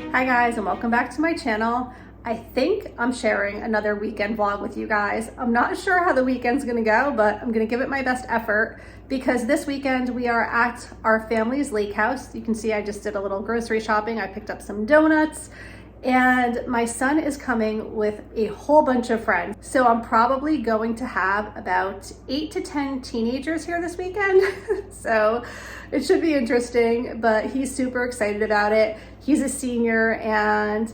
Hi guys, and welcome back to my channel. I think I'm sharing another weekend vlog with you guys. I'm not sure how the weekend's gonna go, but I'm gonna give it my best effort because this weekend we are at our family's lake house. You can see I just did a little grocery shopping. I picked up some donuts and my son is coming with a whole bunch of friends. So I'm probably going to have about 8 to 10 teenagers here this weekend. So it should be interesting, but he's super excited about it. He's a senior and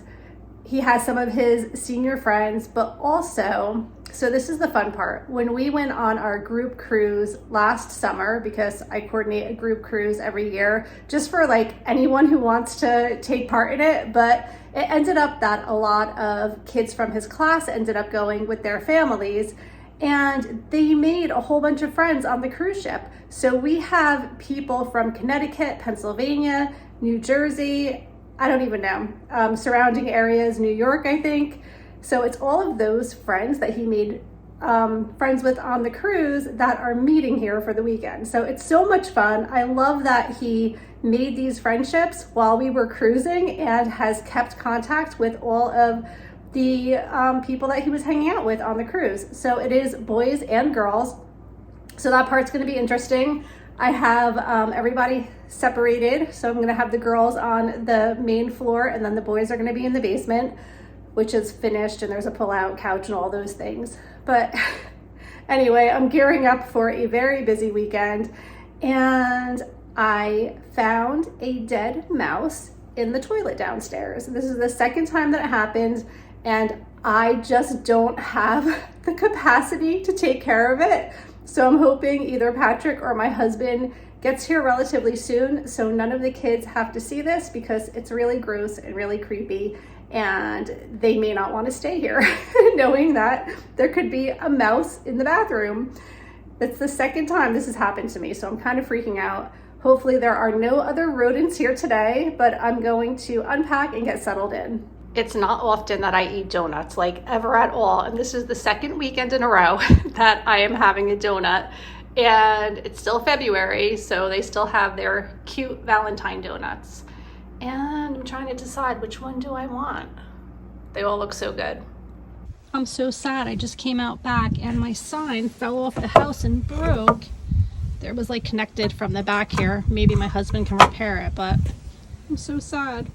he has some of his senior friends, but also, so this is the fun part. When we went on our group cruise last summer, because I coordinate a group cruise every year, just for like anyone who wants to take part in it, but it ended up that a lot of kids from his class ended up going with their families and they made a whole bunch of friends on the cruise ship. So we have people from Connecticut, Pennsylvania, New Jersey, I don't even know, surrounding areas, New York, I think. So it's all of those friends that he made friends with on the cruise that are meeting here for the weekend. So it's so much fun. I love that he made these friendships while we were cruising and has kept contact with all of the people that he was hanging out with on the cruise. So it is boys and girls. So that part's gonna be interesting. I have everybody separated. So I'm gonna have the girls on the main floor and then the boys are gonna be in the basement, which is finished and there's a pull-out couch and all those things. But anyway, I'm gearing up for a very busy weekend and I found a dead mouse in the toilet downstairs. This is the second time that it happened and I just don't have the capacity to take care of it. So I'm hoping either Patrick or my husband gets here relatively soon so none of the kids have to see this because it's really gross and really creepy and they may not want to stay here knowing that there could be a mouse in the bathroom. That's the second time this has happened to me, so I'm kind of freaking out. Hopefully there are no other rodents here today, but I'm going to unpack and get settled in. It's not often that I eat donuts, like ever at all. And this is the second weekend in a row that I am having a donut. And it's still February, so they still have their cute Valentine donuts. And I'm trying to decide which one do I want. They all look so good. I'm so sad. I just came out back and my sign fell off the house and broke. There was like connected from the back here. Maybe my husband can repair it, but I'm so sad.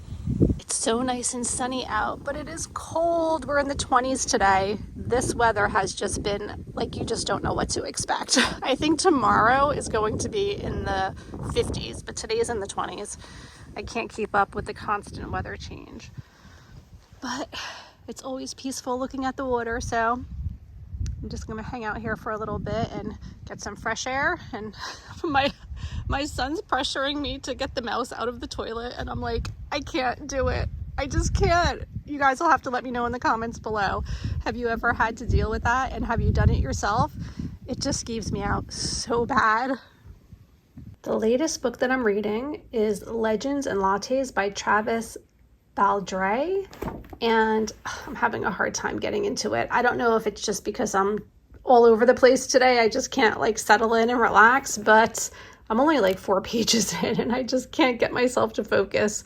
It's so nice and sunny out, but it is cold. We're in the 20s today. This weather has just been like, you just don't know what to expect. I think tomorrow is going to be in the 50s, but today is in the 20s. I can't keep up with the constant weather change, but it's always peaceful looking at the water. So I'm just gonna hang out here for a little bit and get some fresh air. And my son's pressuring me to get the mouse out of the toilet and I'm like, I can't do it. I just can't. You guys will have to let me know in the comments below. Have you ever had to deal with that and have you done it yourself? It just skeeves me out so bad. The latest book that I'm reading is Legends and Lattes by Travis Baldree, and I'm having a hard time getting into it. I don't know if it's just because I'm all over the place today. I just can't like settle in and relax, but I'm only like 4 pages in and I just can't get myself to focus.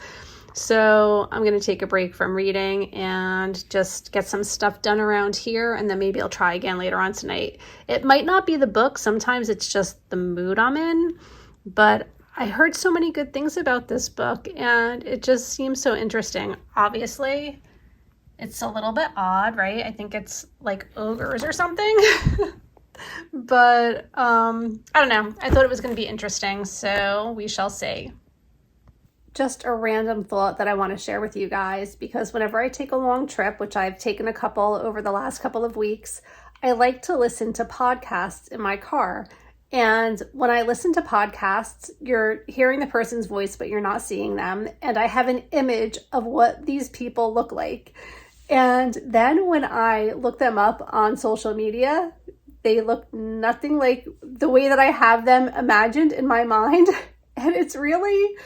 So I'm going to take a break from reading and just get some stuff done around here. And then maybe I'll try again later on tonight. It might not be the book. Sometimes it's just the mood I'm in, but I heard so many good things about this book and it just seems so interesting. Obviously, it's a little bit odd, right? I think it's like ogres or something. But I don't know. I thought it was going to be interesting, so we shall see. Just a random thought that I want to share with you guys, because whenever I take a long trip, which I've taken a couple over the last couple of weeks, I like to listen to podcasts in my car. And when I listen to podcasts, you're hearing the person's voice, but you're not seeing them. And I have an image of what these people look like. And then when I look them up on social media, they look nothing like the way that I have them imagined in my mind. And it's really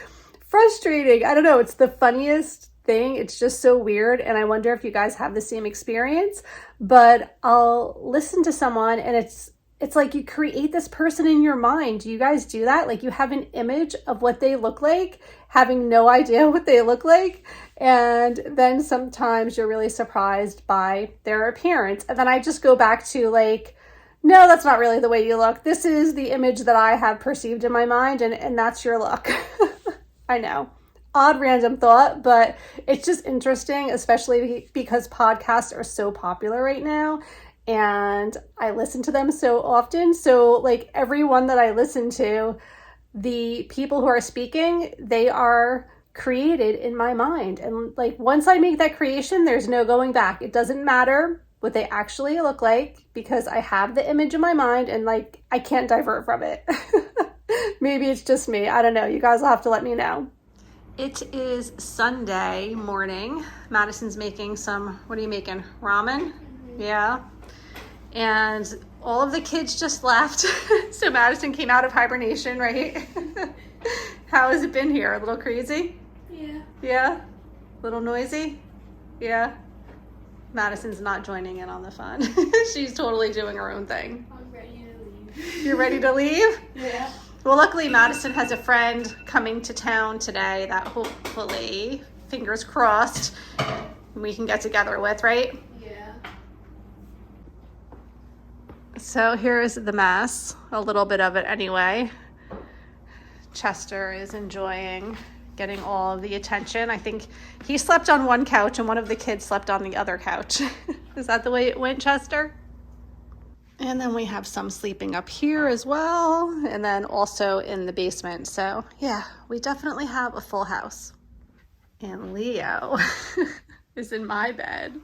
frustrating. I don't know. It's the funniest thing. It's just so weird. And I wonder if you guys have the same experience. But I'll listen to someone and it's it's like you create this person in your mind. Do you guys do that? Like you have an image of what they look like, having no idea what they look like. And then sometimes you're really surprised by their appearance. And then I just go back to like, no, that's not really the way you look. This is the image that I have perceived in my mind, and that's your look. I know. Odd random thought, but it's just interesting, especially because podcasts are so popular right now. And I listen to them so often. So like everyone that I listen to, the people who are speaking, they are created in my mind. And like once I make that creation, there's no going back. It doesn't matter what they actually look like because I have the image in my mind and like I can't divert from it. Maybe it's just me. I don't know. You guys will have to let me know. It is Sunday morning. Madison's making some, what are you making? Ramen? Yeah. And all of the kids just left. So Madison came out of hibernation, right? How has it been here? A little crazy? Yeah. Yeah? A little noisy? Yeah? Madison's not joining in on the fun. She's totally doing her own thing. I'm ready to leave. You're ready to leave? Yeah. Well, luckily Madison has a friend coming to town today that hopefully, fingers crossed, we can get together with, right? Yeah. So here's the mess, a little bit of it anyway. Chester is enjoying getting all of the attention. I think he slept on one couch and one of the kids slept on the other couch. Is that the way it went, Chester? And then we have some sleeping up here as well, and then also in the basement. So yeah, we definitely have a full house. And Leo is in my bed.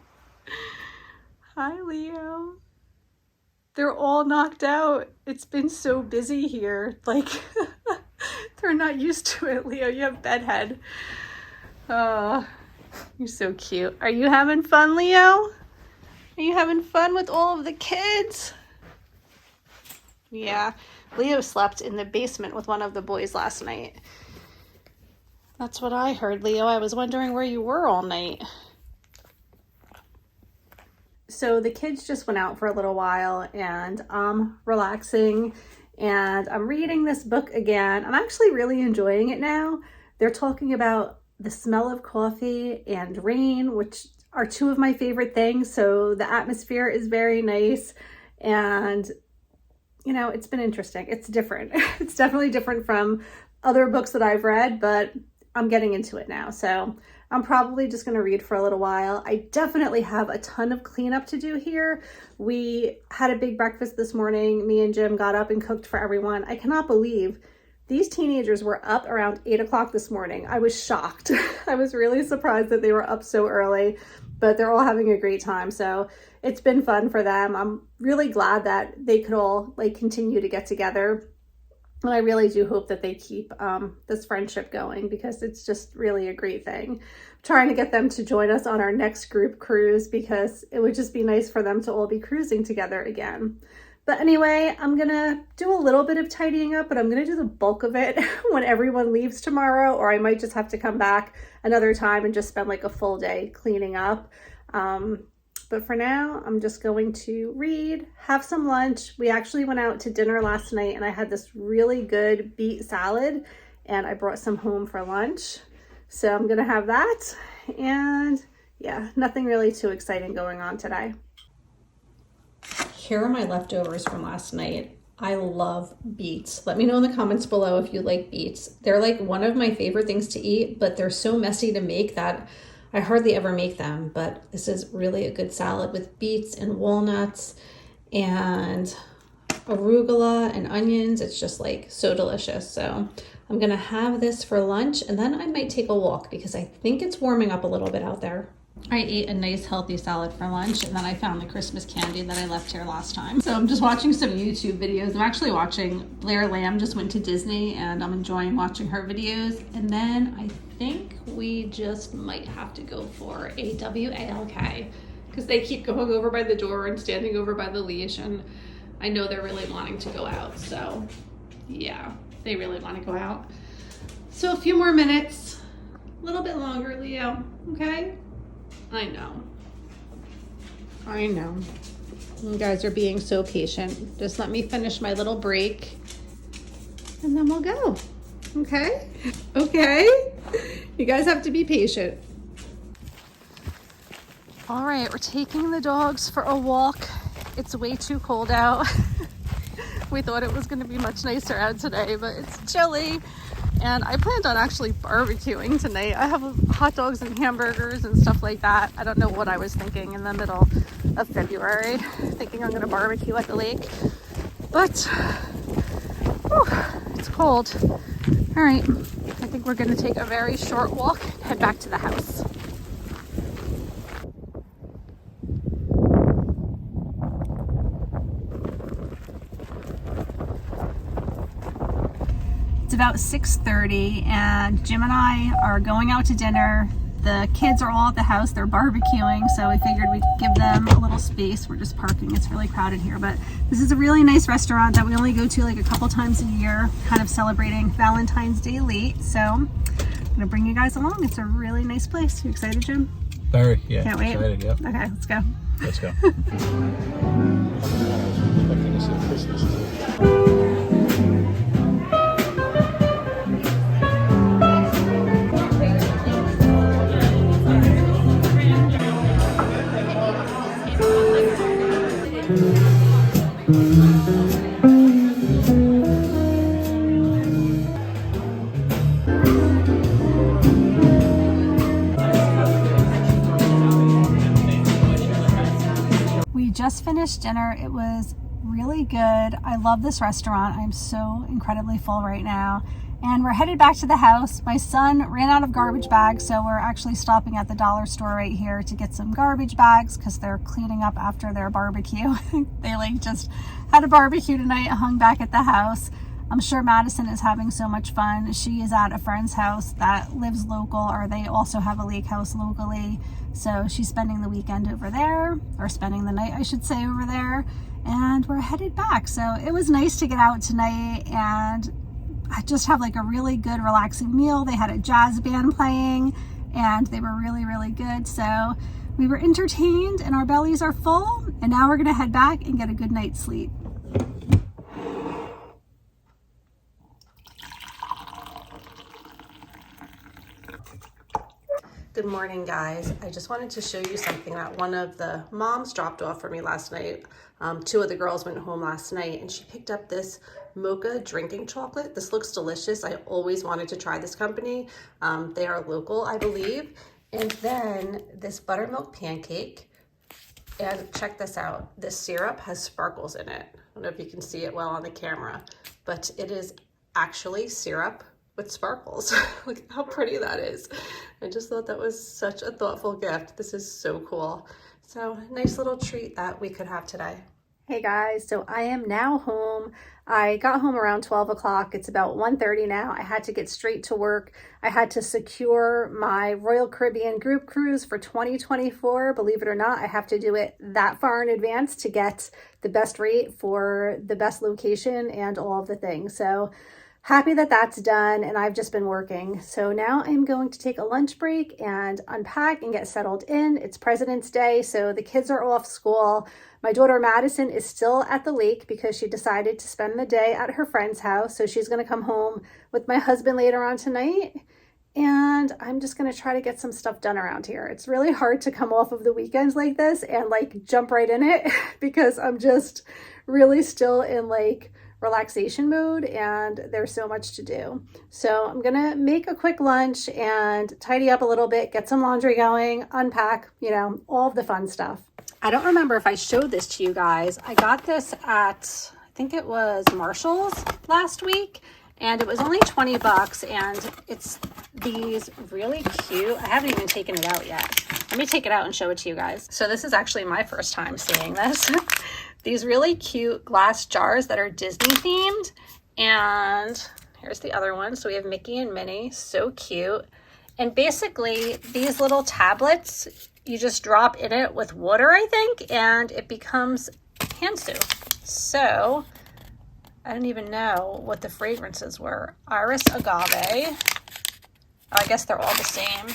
Hi, Leo. They're all knocked out. It's been so busy here. Like, they're not used to it, Leo. You have bedhead. Oh, you're so cute. Are you having fun, Leo? Are you having fun with all of the kids? Yeah, Leo slept in the basement with one of the boys last night. That's what I heard, Leo. I was wondering where you were all night. So the kids just went out for a little while and I'm relaxing and I'm reading this book again. I'm actually really enjoying it now. They're talking about the smell of coffee and rain, which are two of my favorite things. So the atmosphere is very nice and you know, it's been interesting. It's different. It's definitely different from other books that I've read, but I'm getting into it now. So I'm probably just going to read for a little while. I definitely have a ton of cleanup to do here. We had a big breakfast this morning. Me and Jim got up and cooked for everyone. I cannot believe these teenagers were up around 8 o'clock this morning. I was shocked. I was really surprised that they were up so early, but they're all having a great time. So it's been fun for them. I'm really glad that they could all like continue to get together. And I really do hope that they keep this friendship going because it's just really a great thing. I'm trying to get them to join us on our next group cruise because it would just be nice for them to all be cruising together again. But anyway, I'm going to do a little bit of tidying up, but I'm going to do the bulk of it when everyone leaves tomorrow, or I might just have to come back another time and just spend like a full day cleaning up. But for now, I'm just going to read, have some lunch. We actually went out to dinner last night and I had this really good beet salad and I brought some home for lunch. So I'm going to have that. And yeah, nothing really too exciting going on today. Here are my leftovers from last night. I love beets. Let me know in the comments below if you like beets. They're like one of my favorite things to eat, but they're so messy to make that I hardly ever make them, but this is really a good salad with beets and walnuts and arugula and onions. It's just like so delicious. So I'm gonna have this for lunch and then I might take a walk because I think it's warming up a little bit out there. I ate a nice healthy salad for lunch and then I found the Christmas candy that I left here last time. So I'm just watching some YouTube videos. I'm actually watching Blair Lamb just went to Disney and I'm enjoying watching her videos. And then I think we just might have to go for a WALK because they keep going over by the door and standing over by the leash and I know they're really wanting to go out. So yeah, they really want to go out. So a few more minutes, a little bit longer, Leo, okay? I know. You guys are being so patient. Just let me finish my little break and then we'll go. Okay? Okay? You guys have to be patient. All right, we're taking the dogs for a walk. It's way too cold out. We thought it was gonna be much nicer out today, but it's chilly. And I planned on actually barbecuing tonight. I have hot dogs and hamburgers and stuff like that. I don't know what I was thinking in the middle of February, thinking I'm gonna barbecue at the lake. But, whew, it's cold. All right, I think we're gonna take a very short walk, head back to the house. It's about 6:30 and Jim and I are going out to dinner. The kids are all at the house, they're barbecuing, so we figured we'd give them a little space. We're just parking, it's really crowded here, but this is a really nice restaurant that we only go to like a couple times a year, kind of celebrating Valentine's Day late. So I'm gonna bring you guys along. It's a really nice place. You excited, Jim? Very, yeah. Can't wait. Excited, yep. Okay, let's go. Let's go. We just finished dinner. It was really good. I love this restaurant. I'm so incredibly full right now. And we're headed back to the house. My son ran out of garbage bags, so we're actually stopping at the dollar store right here to get some garbage bags because they're cleaning up after their barbecue. They like just had a barbecue tonight, hung back at the house. I'm sure Madison is having so much fun. She is at a friend's house that lives local, or they also have a lake house locally. So she's spending the weekend over there, or spending the night, I should say, over there. And we're headed back. So it was nice to get out tonight and I just have like a really good relaxing meal. They had a jazz band playing and they were really, really good. So we were entertained and our bellies are full. And now we're gonna head back and get a good night's sleep. Good morning, guys. I just wanted to show you something that one of the moms dropped off for me last night. Two of the girls went home last night and she picked up this mocha drinking chocolate. This looks delicious. I always wanted to try this company. They are local, I believe. And then this buttermilk pancake. And check this out. This syrup has sparkles in it. I don't know if you can see it well on the camera, but it is actually syrup with sparkles. Look how pretty that is. I just thought that was such a thoughtful gift. This is so cool. So nice little treat that we could have today. Hey guys, so I am now home. I got home around 12 o'clock. It's about 1:30 now. I had to get straight to work. I had to secure my Royal Caribbean group cruise for 2024. Believe it or not, I have to do it that far in advance to get the best rate for the best location and all of the things. So happy that that's done and I've just been working. So now I'm going to take a lunch break and unpack and get settled in. It's President's Day, so the kids are off school. My daughter Madison is still at the lake because she decided to spend the day at her friend's house. So she's gonna come home with my husband later on tonight. And I'm just gonna try to get some stuff done around here. It's really hard to come off of the weekends like this and like jump right in it because I'm just really still in like relaxation mode and there's so much to do. So I'm gonna make a quick lunch and tidy up a little bit, get some laundry going, unpack, you know, all of the fun stuff. I don't remember if I showed this to you guys. I got this at, I think it was Marshall's last week and it was only 20 bucks and it's these really cute, I haven't even taken it out yet. Let me take it out and show it to you guys. So this is actually my first time seeing this. These really cute glass jars that are Disney themed. And here's the other one. So we have Mickey and Minnie, so cute. And basically these little tablets, you just drop in it with water, I think, and it becomes hand soap. So I don't even know what the fragrances were. Iris Agave. Oh, I guess they're all the same.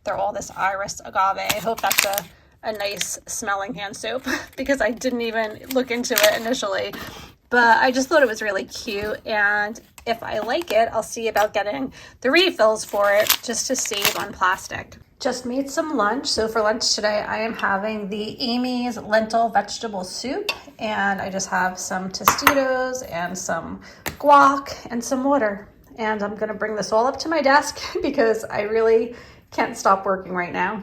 They're all this Iris Agave. I hope that's a a nice smelling hand soap because I didn't even look into it initially. But I just thought it was really cute, and if I like it, I'll see about getting the refills for it just to save on plastic. Just made some lunch. So for lunch today, I am having the Amy's lentil vegetable soup, and I just have some Tostitos and some guac and some water. And I'm gonna bring this all up to my desk because I really can't stop working right now.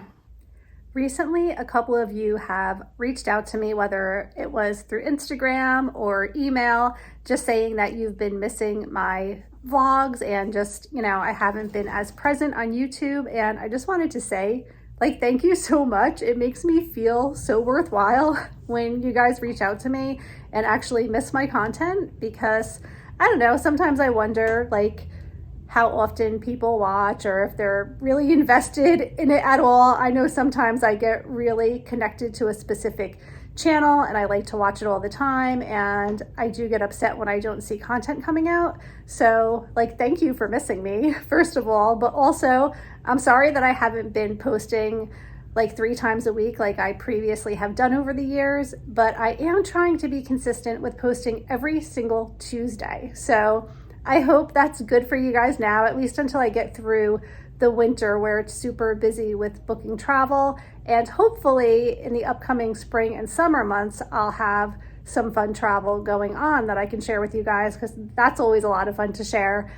Recently, a couple of you have reached out to me, whether it was through Instagram or email, just saying that you've been missing my vlogs and just, I haven't been as present on YouTube. And I just wanted to say, thank you so much. It makes me feel so worthwhile when you guys reach out to me and actually miss my content, because I don't know, sometimes I wonder, how often people watch or if they're really invested in it at all. I know sometimes I get really connected to a specific channel and I like to watch it all the time, and I do get upset when I don't see content coming out. So thank you for missing me, first of all, but also I'm sorry that I haven't been posting 3 times a week like I previously have done over the years, but I am trying to be consistent with posting every single Tuesday. So I hope that's good for you guys now, at least until I get through the winter where it's super busy with booking travel. And hopefully in the upcoming spring and summer months, I'll have some fun travel going on that I can share with you guys, because that's always a lot of fun to share.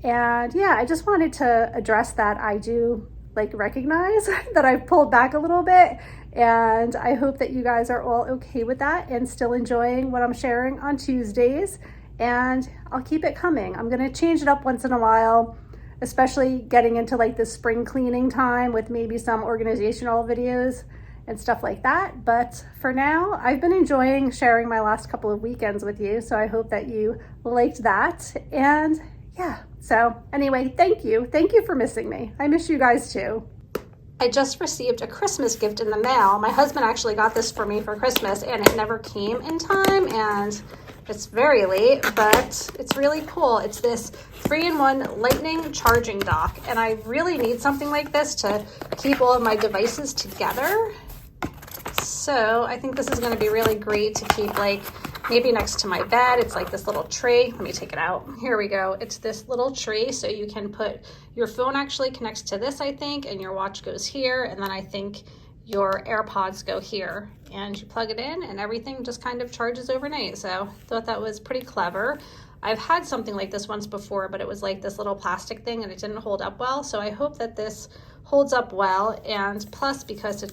And yeah, I just wanted to address that. I do recognize that I've pulled back a little bit, and I hope that you guys are all okay with that and still enjoying what I'm sharing on Tuesdays. And I'll keep it coming. I'm gonna change it up once in a while, especially getting into the spring cleaning time with maybe some organizational videos and stuff like that. But for now, I've been enjoying sharing my last couple of weekends with you, so I hope that you liked that. And yeah, so anyway, thank you. Thank you for missing me. I miss you guys too. I just received a Christmas gift in the mail. My husband actually got this for me for Christmas, and it never came in time, and it's very late, but it's really cool. It's this 3-in-1 lightning charging dock, and I really need something like this to keep all of my devices together. So I think this is going to be really great to keep maybe next to my bed. It's this little tray. Let me take it out. Here we go. It's this little tray, so you can put your phone actually connects to this, I think, and your watch goes here, and then I think your AirPods go here, and you plug it in and everything just kind of charges overnight. So I thought that was pretty clever. I've had something like this once before, but it was this little plastic thing and it didn't hold up well. So I hope that this holds up well, and plus because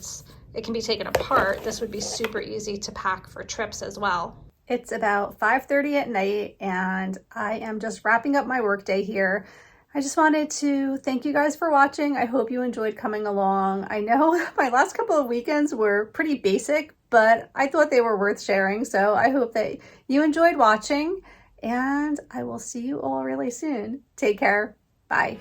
it can be taken apart, this would be super easy to pack for trips as well. It's about 5:30 at night and I am just wrapping up my workday here. I just wanted to thank you guys for watching. I hope you enjoyed coming along. I know my last couple of weekends were pretty basic, but I thought they were worth sharing. So I hope that you enjoyed watching, and I will see you all really soon. Take care. Bye.